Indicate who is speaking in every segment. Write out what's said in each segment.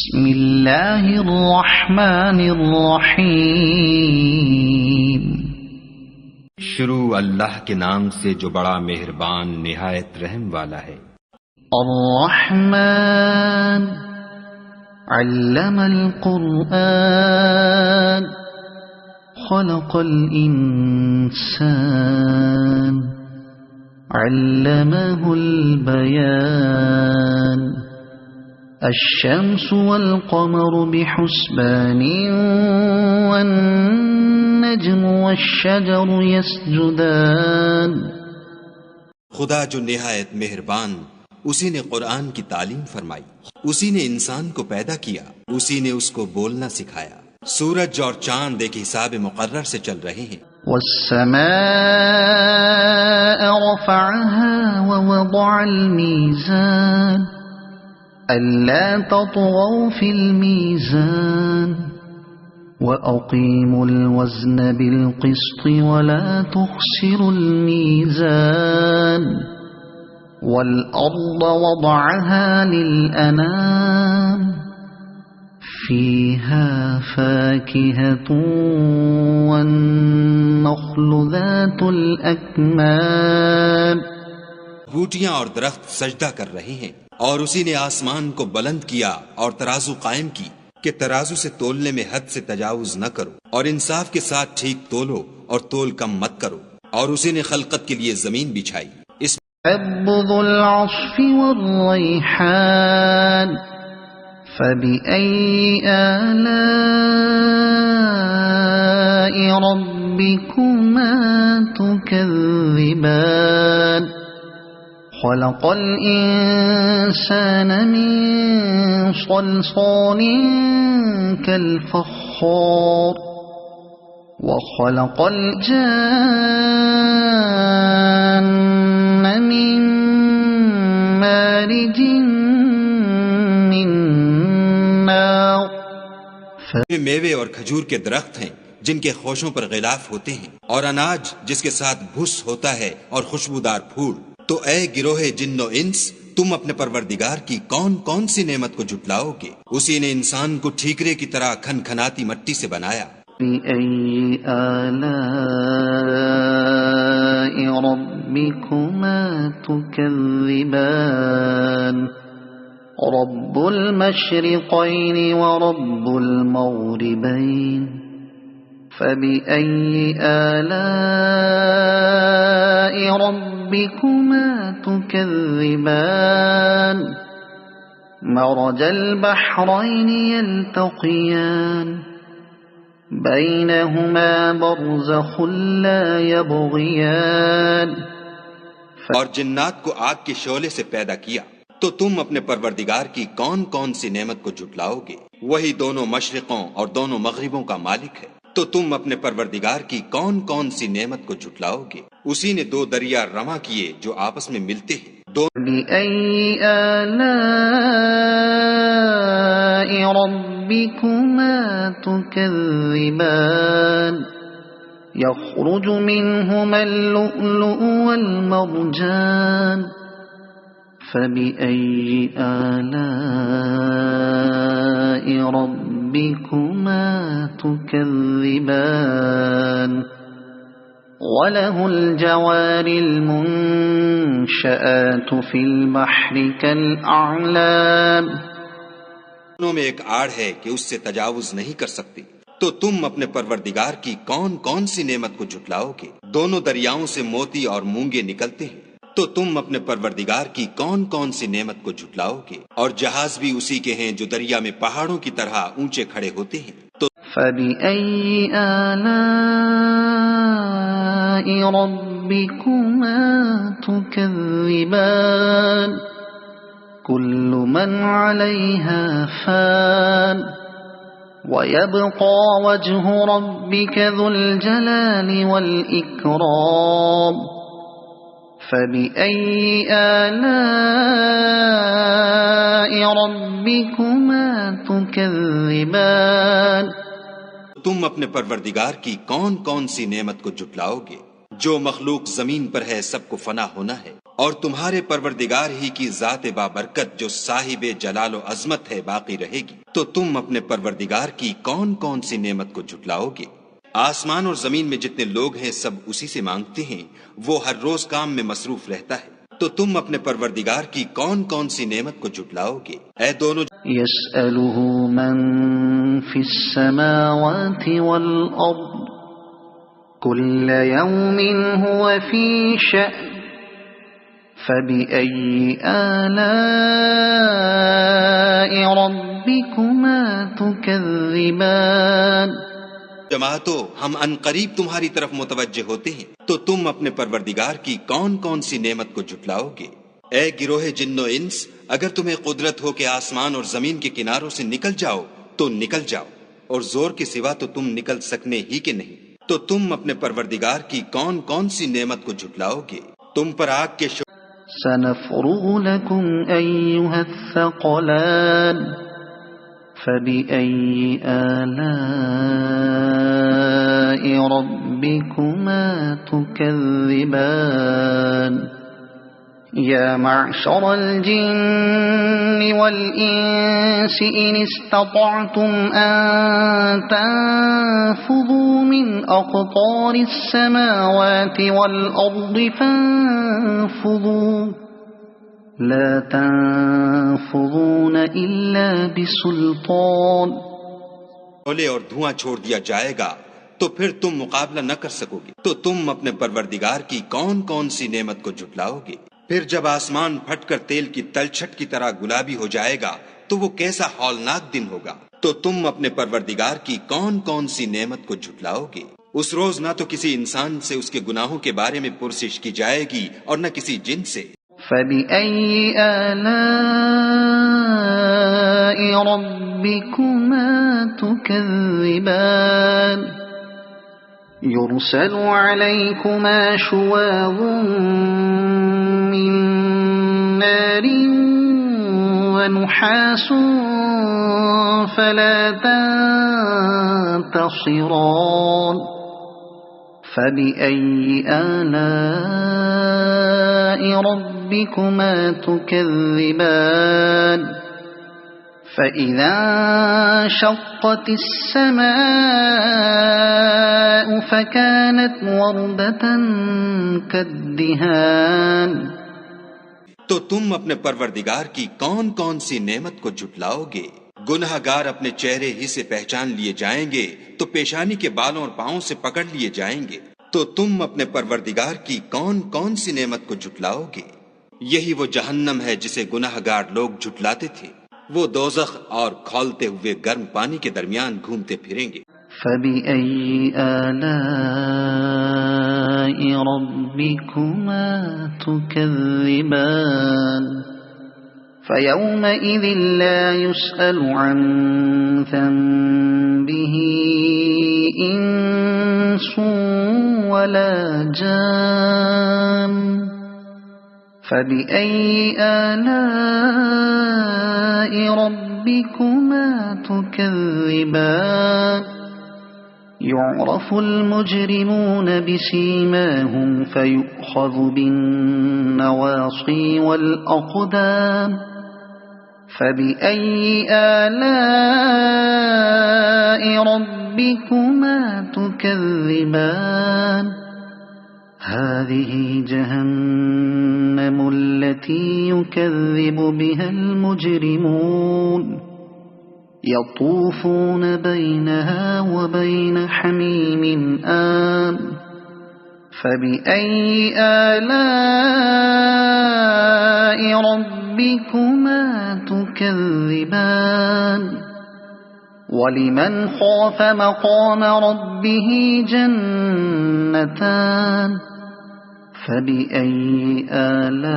Speaker 1: بسم اللہ الرحمن الرحیم
Speaker 2: شروع اللہ کے نام سے جو بڑا مہربان نہایت رحم والا ہے۔
Speaker 1: الرحمن علم القرآن خلق الانسان علمه البيان الشمس والقمر بحسبان والنجم والشجر يسجدان۔
Speaker 2: خدا جو نہایت مہربان، اسی نے قرآن کی تعلیم فرمائی، اسی نے انسان کو پیدا کیا، اسی نے اس کو بولنا سکھایا۔ سورج اور چاند ایک حساب مقرر سے چل رہے ہیں۔
Speaker 1: والسماء رفعها ووضع الميزان ألا تطغوا في الميزان وأقيموا الوزن بالقسط ولا تخسروا الميزان والأرض وضعها للأنام فيها فاكهة والنخل ذات الأكمام۔
Speaker 2: بوٹیاں اور درخت سجدہ کر رہے ہیں، اور اسی نے آسمان کو بلند کیا اور ترازو قائم کی کہ ترازو سے تولنے میں حد سے تجاوز نہ کرو، اور انصاف کے ساتھ ٹھیک تولو اور تول کم مت کرو، اور اسی نے خلقت کے لیے زمین بچھائی۔ اس
Speaker 1: ذو العصف والریحان فبأي آلاء ربكما تكذبان خلق الإنسان من صلصال كالفخار وخلق الجان من مارج من نار۔
Speaker 2: میوے اور کھجور کے درخت ہیں جن کے خوشوں پر غلاف ہوتے ہیں، اور اناج جس کے ساتھ بھس ہوتا ہے اور خوشبودار پھول۔ تو اے گروہ جن و انس، تم اپنے پروردگار کی کون کون سی نعمت کو جھٹلاؤ گے؟ اسی نے انسان کو ٹھیکرے کی طرح کھنکھناتی مٹی سے بنایا۔
Speaker 1: بِأَيِّ آلَاءِ رَبِّكُمَا تُكَذِّبَانِ رَبُّ الْمَشْرِقَيْنِ وَرَبُّ الْمَغْرِبَيْنِ فَبِأَيِّ آلَاءِ رَبِّكُمَا تُكَذِّبَانِ مَرَجَ الْبَحْرَيْنِ يَلْتَقِيَانِ بَيْنَهُمَا بَرْزَخٌ لَا يَبْغِيَانِ۔
Speaker 2: اور جنات کو آگ کے شعلے سے پیدا کیا، تو تم اپنے پروردگار کی کون کون سی نعمت کو جھٹلاؤ گے؟ وہی دونوں مشرقوں اور دونوں مغربوں کا مالک ہے، تو تم اپنے پروردگار کی کون کون سی نعمت کو جھٹلاؤ گے؟ اسی نے دو دریا رواں کیے جو آپس میں ملتے ہیں۔
Speaker 1: بِأَيِّ آلَاءِ رَبِّكُمَا تُكَذِّبَانِ يَخْرُجُ مِنْهُمَا اللُّؤْلُؤُ وَالْمَرْجَانُ فَبِأَيِّ آلَاءِ رَبِّكُمَا تُكَذِّبَانِ وَلَهُ الْجَوَارِ الْمُنشَآتُ فِي الْبَحْرِ كَالْأَعْلَامِ۔
Speaker 2: دونوں میں ایک آڑ ہے کہ اس سے تجاوز نہیں کر سکتی، تو تم اپنے پروردگار کی کون کون سی نعمت کو جھٹلاؤ گے؟ دونوں دریاؤں سے موتی اور مونگے نکلتے ہیں، تو تم اپنے پروردگار کی کون کون سی نعمت کو جھٹلاؤ گے؟ اور جہاز بھی اسی کے ہیں جو دریا میں پہاڑوں کی طرح اونچے کھڑے ہوتے ہیں۔ تو
Speaker 1: فَبِأَيِّ آلَاءِ رَبِّكُمَا تُكَذِّبَانِ كُلُّ مَنْ عَلَيْهَا فَانٍ وَيَبْقَى وَجْهُ رَبِّكَ ذُو الْجَلَالِ وَالْإِكْرَامِ فَبِأَيِّ آلَاءِ رَبِّكُمَا تُكَذِّبَانِ۔
Speaker 2: تم اپنے پروردگار کی کون کون سی نعمت کو جھٹلاؤ گے؟ جو مخلوق زمین پر ہے سب کو فنا ہونا ہے، اور تمہارے پروردگار ہی کی ذات بابرکت جو صاحب جلال و عظمت ہے باقی رہے گی، تو تم اپنے پروردگار کی کون کون سی نعمت کو جھٹلاؤ گے؟ آسمان اور زمین میں جتنے لوگ ہیں سب اسی سے مانگتے ہیں، وہ ہر روز کام میں مصروف رہتا ہے، تو تم اپنے پروردگار کی کون کون سی نعمت کو جھٹلاؤ گے؟ اے دونوں
Speaker 1: يسأله من في السماوات والأرض كل يوم هو في شأن فبأي آلاء ربكما تكذبان
Speaker 2: جماعتو، ہم ان قریب تمہاری طرف متوجہ ہوتے ہیں، تو تم اپنے پروردگار کی کون کون سی نعمت کو جھٹلاؤ گے؟ اے گروہ جن و انس، اگر تمہیں قدرت ہو کہ آسمان اور زمین کے کناروں سے نکل جاؤ تو نکل جاؤ، اور زور کے سوا تو تم نکل سکنے ہی کے نہیں، تو تم اپنے پروردگار کی کون کون سی نعمت کو جھٹلاؤ گے؟ تم پر آگ کے
Speaker 1: سنفرغ لكم أيها الثقلان فبأي آلاء ربكما تكذبان يا معشر الجن والإنس إن استطعتم أن تنفذوا من أقطار السماوات والأرض فانفذوا لا تنفذون إلا بسلطان
Speaker 2: اولے اور دھواں چھوڑ دیا جائے گا تو پھر تم مقابلہ نہ کر سکو گے، تو تم اپنے پروردگار کی کون کون سی نعمت کو جھٹلاؤ گے؟ پھر جب آسمان پھٹ کر تیل کی تلچھٹ کی طرح گلابی ہو جائے گا تو وہ کیسا ہولناک دن ہوگا، تو تم اپنے پروردگار کی کون کون سی نعمت کو جھٹلاؤ گے؟ اس روز نہ تو کسی انسان سے اس کے گناہوں کے بارے میں پرسش کی جائے گی اور نہ کسی جن سے۔
Speaker 1: فبأي آلاء ربكما تكذبان يرسل عليكما شواظ من نار ونحاس فلا تنتصران فبأي آلاء ربكما تكذبان فإذا انشقت السماء فكانت وردة كالدهان
Speaker 2: تو تم اپنے پروردگار کی کون کون سی نعمت کو جھٹلاؤ گے؟ گناہ گار اپنے چہرے ہی سے پہچان لیے جائیں گے تو پیشانی کے بالوں اور پاؤں سے پکڑ لیے جائیں گے، تو تم اپنے پروردگار کی کون کون سی نعمت کو جھٹلاؤ گے؟ یہی وہ جہنم ہے جسے گناہ گار لوگ جھٹلاتے تھے، وہ دوزخ اور کھولتے ہوئے گرم پانی کے درمیان گھومتے پھریں گے۔
Speaker 1: فبأي آلاء ربكما تكذبان فيومئذ لا يسأل عن ذنبه إنس ولا جان فبأي آلاء ربكما تكذبان يعرف المجرمون بسيماهم فيؤخذ بالنواصي والأقدام فبأي آلاء ربكما تكذبان هذه جهنم التي يكذب بها المجرمون يطوفون بينها وبين حميم آن فبأي آلاء ربكما تكذبان ولمن خاف مقام ربه جنتان فبأي آلاء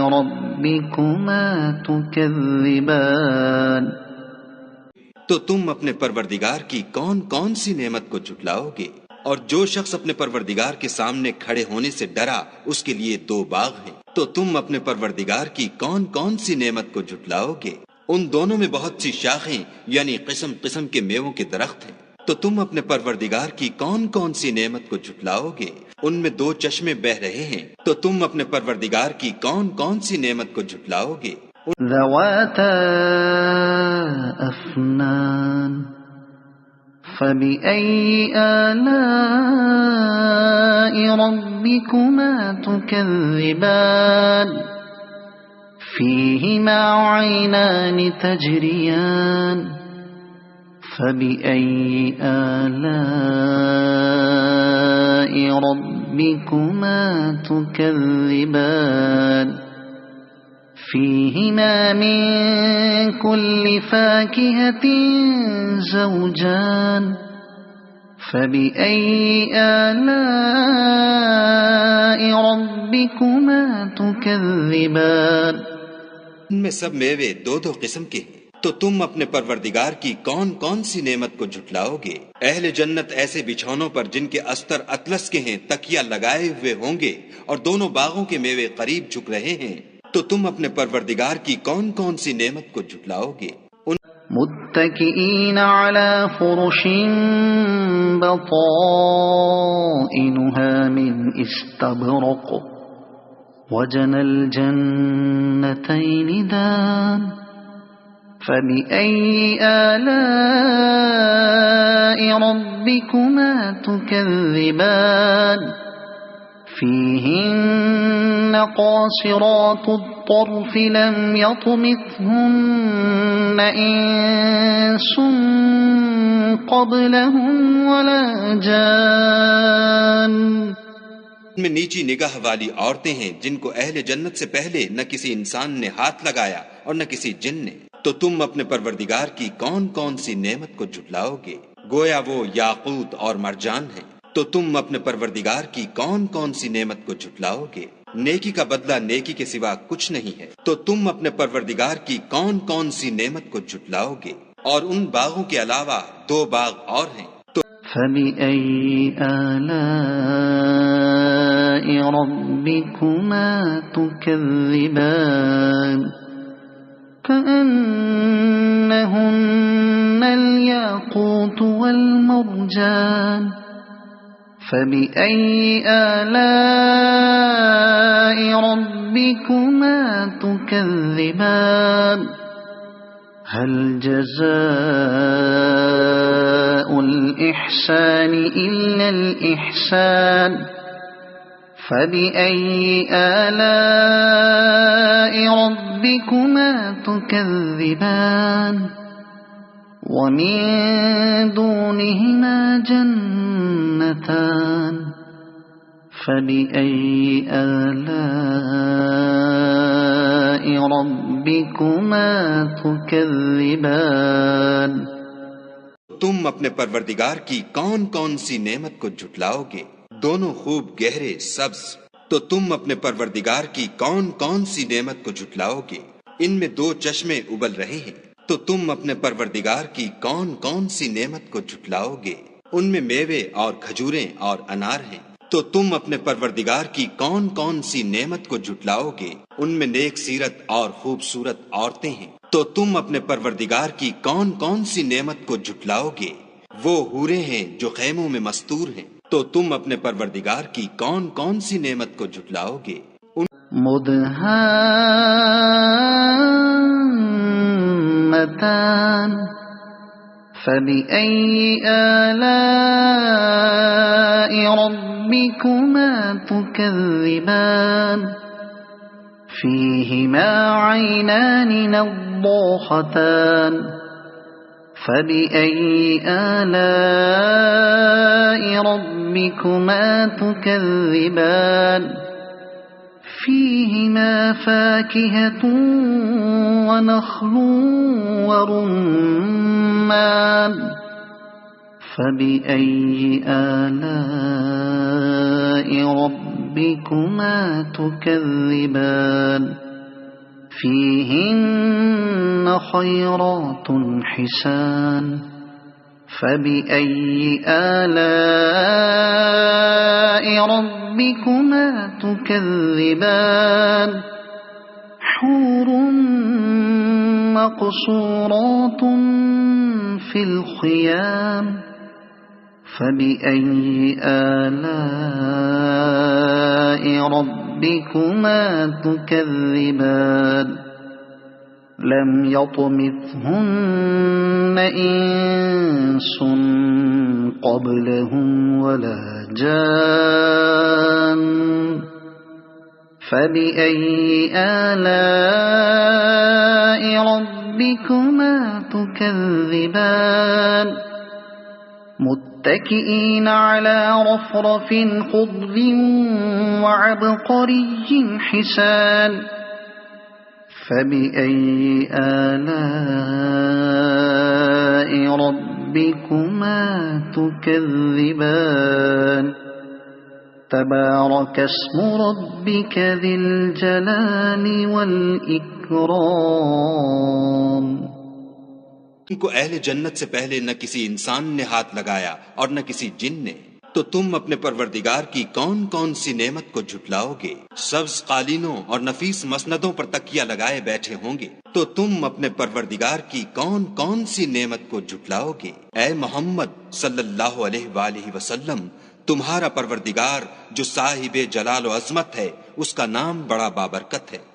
Speaker 1: ربكما تكذبان
Speaker 2: تو تم اپنے پروردگار کی کون کون سی نعمت کو جھٹلاؤ گے؟ اور جو شخص اپنے پروردگار کے سامنے کھڑے ہونے سے ڈرا اس کے لیے 2 باغ ہیں، تو تم اپنے پروردگار کی کون کون سی نعمت کو جھٹلاؤ گے؟ ان دونوں میں بہت سی شاخیں یعنی قسم قسم کے میووں کے درخت ہیں، تو تم اپنے پروردگار کی کون کون سی نعمت کو جھٹلاؤ گے؟ ان میں 2 چشمے بہ رہے ہیں، تو تم اپنے پروردگار کی کون کون سی نعمت کو جھٹلاؤ گے؟
Speaker 1: ذواتا افنان فبأي آلاء ربكما تكذبان فيهما عينان تجريان فبأي آلاء ربكما تكذبان فيهما من كل فاكهة زوجان فبأي آلاء ربكما تكذبان
Speaker 2: ان میں سب میوے 2 قسم کے ہیں، تو تم اپنے پروردگار کی کون کون سی نعمت کو جھٹلاؤ گے؟ اہل جنت ایسے بچھونوں پر جن کے استر اطلس کے ہیں تکیہ لگائے ہوئے ہوں گے، اور دونوں باغوں کے میوے قریب جھک رہے ہیں، تو تم اپنے پروردگار کی کون کون سی نعمت کو جھٹلاؤ گے؟
Speaker 1: متكئين على فرش بطائنها من استبرق وجنى الجنتين دان فبأي آلاء ربكما تكذبان فيهن قاصرات الطرف لم يطمثهن إنس قبلهم ولا جان
Speaker 2: ان میں نیچی نگاہ والی عورتیں ہیں جن کو اہل جنت سے پہلے نہ کسی انسان نے ہاتھ لگایا اور نہ کسی جن نے، تو تم اپنے پروردگار کی کون کون سی نعمت کو جھٹلاؤ گے؟ گویا وہ یاقوت اور مرجان ہیں، تو تم اپنے پروردگار کی کون کون سی نعمت کو جھٹلاؤ گے؟ نیکی کا بدلہ نیکی کے سوا کچھ نہیں ہے، تو تم اپنے پروردگار کی کون کون سی نعمت کو جھٹلاؤ گے؟ اور ان باغوں کے علاوہ 2 باغ اور ہیں، تو
Speaker 1: فبأي آلاء ربكما تكذبان كأنهن الياقوت والمرجان فبأي آلاء ربكما تكذبان هل جزاء الإحسان إلا الإحسان فبأي آلاء ربكما تكذبان ومن دونهما جنتان فبأي آلاء ربكما تكذبان
Speaker 2: تم اپنے پروردگار کی کون کون سی نعمت کو جھٹلاؤ گے؟ دونوں خوب گہرے سبز، تو تم اپنے پروردگار کی کون کون سی نعمت کو جھٹلاؤ گے؟ ان میں 2 چشمے ابل رہے ہیں، تو تم اپنے پروردگار کی کون کون سی نعمت کو جھٹلاؤ گے؟ ان میں میوے اور کھجوریں اور انار ہیں، تو تم اپنے پروردگار کی کون کون سی نعمت کو جھٹلاؤ گے؟ ان میں نیک سیرت اور خوبصورت عورتیں ہیں، تو تم اپنے پروردگار کی کون کون سی نعمت کو جھٹلاؤ گے؟ وہ حوریں ہیں جو خیموں میں مستور ہیں، تو تم اپنے پروردگار کی کون کون سی نعمت کو جھٹلاؤ گے؟
Speaker 1: مدهامتان فبأي آلاء ربكما تكذبان فيهما عينان نضاختان فبأي آلاء ربكما تكذبان فيهما فاكهة ونخل ورمان فبأي آلاء ربكما تكذبان فيهن خيرات حسان فبأي آلاء ربكما تكذبان حور مقصورات في الخيام فبأي آلاء ربكما تكذبان لم يطمثهن إنس قبلهم ولا جان فبأي آلاء ربكما تكذبان متكئين على رفرف خضر وعبقري حسان فبأي آلاء ربكما تكذبان تبارك اسم ربك ذي الجلال والإكرام.
Speaker 2: ان کو اہل جنت سے پہلے نہ کسی انسان نے ہاتھ لگایا اور نہ کسی جن نے، تو تم اپنے پروردگار کی کون کون سی نعمت کو جھٹلاؤ گے؟ سبز قالینوں اور نفیس مسندوں پر تکیہ لگائے بیٹھے ہوں گے، تو تم اپنے پروردگار کی کون کون سی نعمت کو جھٹلاؤ گے؟ اے محمد صلی اللہ علیہ وآلہ وسلم، تمہارا پروردگار جو صاحب جلال و عظمت ہے، اس کا نام بڑا بابرکت ہے.